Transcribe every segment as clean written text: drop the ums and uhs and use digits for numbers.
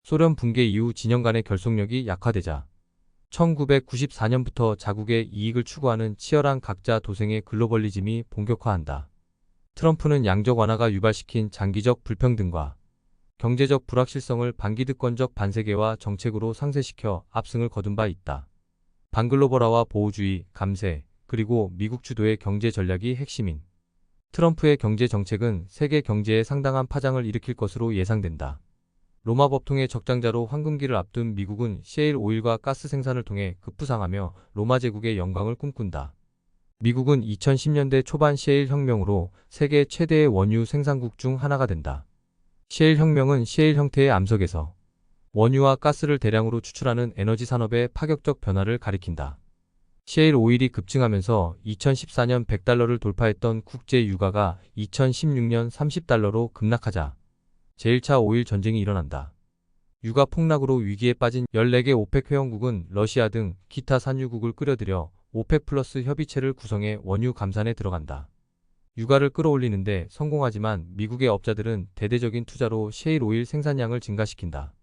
소련 붕괴 이후 진영 간의 결속력이 약화되자 1994년부터 자국의 이익을 추구하는 치열한 각자 도생의 글로벌리즘이 본격화한다. 트럼프는 양적 완화가 유발시킨 장기적 불평등과 경제적 불확실성을 반기득권적 반세계화 정책으로 상쇄시켜 압승을 거둔 바 있다. 반글로벌화와 보호주의, 감세, 그리고 미국 주도의 경제 전략이 핵심인 트럼프의 경제 정책은 세계 경제에 상당한 파장을 일으킬 것으로 예상된다. 로마 법통의 적장자로 황금기를 앞둔 미국은 셰일 오일과 가스 생산을 통해 급부상하며 로마 제국의 영광을 꿈꾼다. 미국은 2010년대 초반 셰일 혁명으로 세계 최대의 원유 생산국 중 하나가 된다. 셰일 혁명은 셰일 형태의 암석에서 원유와 가스를 대량으로 추출하는 에너지 산업의 파격적 변화를 가리킨다. 셰일 오일이 급증하면서 2014년 100달러를 돌파했던 국제 유가가 2016년 30달러로 급락하자 제1차 오일 전쟁이 일어난다. 유가 폭락으로 위기에 빠진 14개 오펙 회원국은 러시아 등 기타 산유국을 끌어들여 오펙 플러스 협의체를 구성해 원유 감산에 들어간다. 유가를 끌어올리는데 성공하지만 미국의 업자들은 대대적인 투자로 셰일 오일 생산량을 증가시킨다.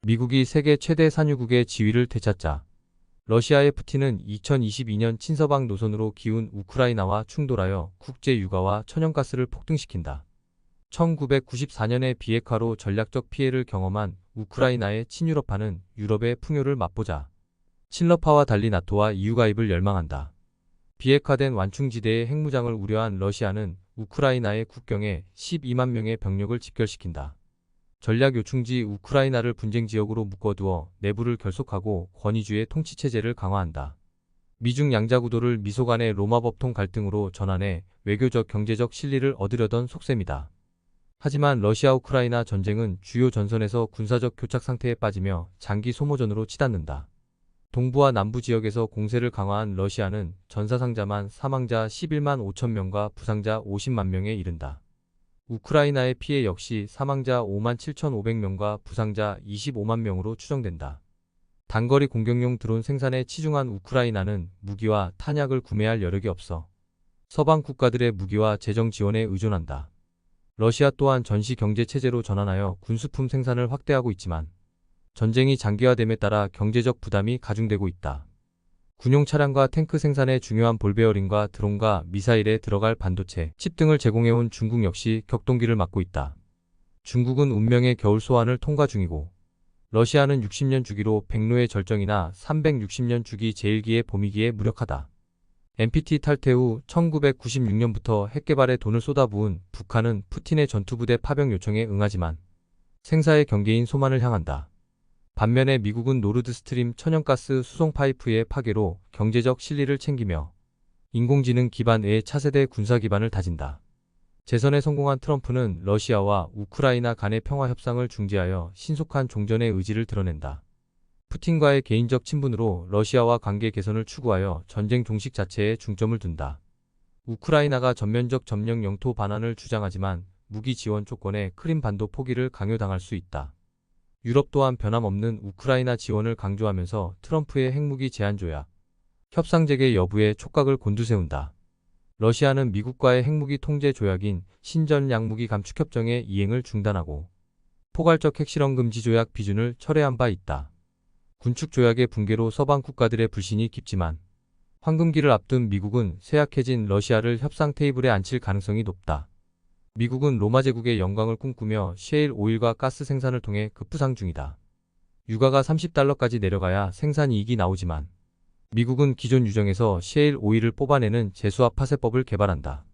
미국이 세계 최대 산유국의 지위를 되찾자 러시아의 푸틴은 2022년 친서방 노선으로 기운 우크라이나와 충돌하여 국제 유가와 천연가스를 폭등시킨다. 1994년에 비핵화로 전략적 피해를 경험한 우크라이나의 친유럽파는 유럽의 풍요를 맛보자 친러파와 달리 나토와 EU 가입을 열망한다. 비핵화된 완충지대의 핵무장을 우려한 러시아는 우크라이나의 국경에 12만 명의 병력을 집결시킨다. 전략 요충지 우크라이나를 분쟁 지역으로 묶어두어 내부를 결속하고 권위주의 통치체제를 강화한다. 미중 양자구도를 미소 간의 로마 법통 갈등으로 전환해 외교적 경제적 실리를 얻으려던 속셈이다. 하지만 러시아 우크라이나 전쟁은 주요 전선에서 군사적 교착 상태에 빠지며 장기 소모전으로 치닫는다. 동부와 남부 지역에서 공세를 강화한 러시아는 전사상자만 사망자 11만 5천 명과 부상자 50만 명에 이른다. 우크라이나의 피해 역시 사망자 5만 7,500명과 부상자 25만 명으로 추정된다. 단거리 공격용 드론 생산에 치중한 우크라이나는 무기와 탄약을 구매할 여력이 없어 서방 국가들의 무기와 재정 지원에 의존한다. 러시아 또한 전시 경제 체제로 전환하여 군수품 생산을 확대하고 있지만 전쟁이 장기화됨에 따라 경제적 부담이 가중되고 있다. 군용 차량과 탱크 생산에 중요한 볼베어링과 드론과 미사일에 들어갈 반도체, 칩 등을 제공해온 중국 역시 격동기를 맞고 있다. 중국은 운명의 겨울 소환을 통과 중이고 러시아는 60년 주기로 백로의 절정이나 360년 주기 제1기의 봄이기에 무력하다. NPT 탈퇴 후 1996년부터 핵개발에 돈을 쏟아부은 북한은 푸틴의 전투부대 파병 요청에 응하지만 생사의 경계인 소만을 향한다. 반면에 미국은 노르드 스트림 천연가스 수송 파이프의 파괴로 경제적 실리를 챙기며 인공지능 기반의 차세대 군사 기반을 다진다. 재선에 성공한 트럼프는 러시아와 우크라이나 간의 평화 협상을 중지하여 신속한 종전의 의지를 드러낸다. 푸틴과의 개인적 친분으로 러시아와 관계 개선을 추구하여 전쟁 종식 자체에 중점을 둔다. 우크라이나가 전면적 점령 영토 반환을 주장하지만 무기 지원 조건에 크림반도 포기를 강요당할 수 있다. 유럽 또한 변함없는 우크라이나 지원을 강조하면서 트럼프의 핵무기 제한 조약, 협상 재개 여부에 촉각을 곤두세운다. 러시아는 미국과의 핵무기 통제 조약인 신전략무기 감축협정의 이행을 중단하고 포괄적 핵실험 금지 조약 비준을 철회한 바 있다. 군축 조약의 붕괴로 서방 국가들의 불신이 깊지만 황금기를 앞둔 미국은 쇠약해진 러시아를 협상 테이블에 앉힐 가능성이 높다. 미국은 로마 제국의 영광을 꿈꾸며 셰일 오일과 가스 생산을 통해 급부상 중이다. 유가가 30달러까지 내려가야 생산 이익이 나오지만 미국은 기존 유정에서 셰일 오일을 뽑아내는 제수압 파쇄법을 개발한다.